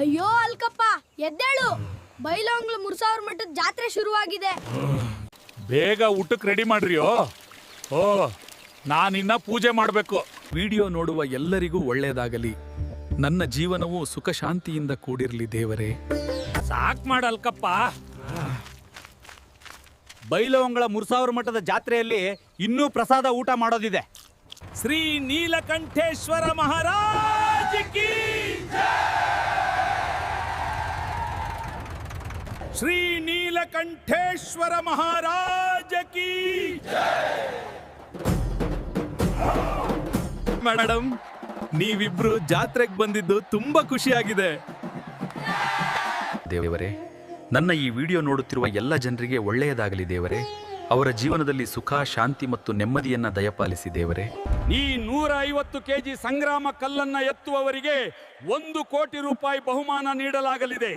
ಅಯ್ಯೋ ಅಲ್ಕಪ್ಪ ಎದ್ದೇಳು, ಬೈಲಹೊಂಗ್ಲ ಮುರ್ಸಾವ್ರ ಮಠದ ಜಾತ್ರೆ ಶುರುವಾಗಿದೆ. ಬೇಗ ಊಟಕ್ಕೆ ರೆಡಿ ಮಾಡ್ರಿಯೋ. ಓ, ನಾನಿನ್ನ ಪೂಜೆ ಮಾಡಬೇಕು. ವಿಡಿಯೋ ನೋಡುವ ಎಲ್ಲರಿಗೂ ಒಳ್ಳೆಯದಾಗಲಿ. ನನ್ನ ಜೀವನವು ಸುಖ ಶಾಂತಿಯಿಂದ ಕೂಡಿರಲಿ ದೇವರೇ. ಸಾಕ್ ಮಾಡಲ್ಕಪ್ಪ. ಬೈಲಹೊಂಗಲ ಮುರ್ಸಾವ್ರ ಮಠದ ಜಾತ್ರೆಯಲ್ಲಿ ಇನ್ನೂ ಪ್ರಸಾದ ಊಟ ಮಾಡೋದಿದೆ. ಶ್ರೀ ನೀಲಕಂಠೇಶ್ವರ ಮಹಾರಾಜ ಕಿ ಜೈ! ಶ್ರೀ ನೀಲಕಂಠೇಶ್ವರ ಮಹಾರಾಜ ಕಿ ಜೈ! ಮೇಡಮ್, ನೀವಿಬ್ರು ಜಾತ್ರೆಗೆ ಬಂದಿದ್ದು ತುಂಬಾ ಖುಷಿಯಾಗಿದೆ. ದೇವರೇ, ನನ್ನ ಈ ವಿಡಿಯೋ ನೋಡುತ್ತಿರುವ ಎಲ್ಲ ಜನರಿಗೆ ಒಳ್ಳೆಯದಾಗಲಿ ದೇವರೇ. ಅವರ ಜೀವನದಲ್ಲಿ ಸುಖ, ಶಾಂತಿ ಮತ್ತು ನೆಮ್ಮದಿಯನ್ನ ದಯಪಾಲಿಸಿ ದೇವರೇ. ಈ 150 ಕೆಜಿ ಸಂಗ್ರಾಮ ಕಲ್ಲನ್ನ ಎತ್ತುವವರಿಗೆ 1 ಕೋಟಿ ರೂಪಾಯಿ ಬಹುಮಾನ ನೀಡಲಾಗಲಿದೆ.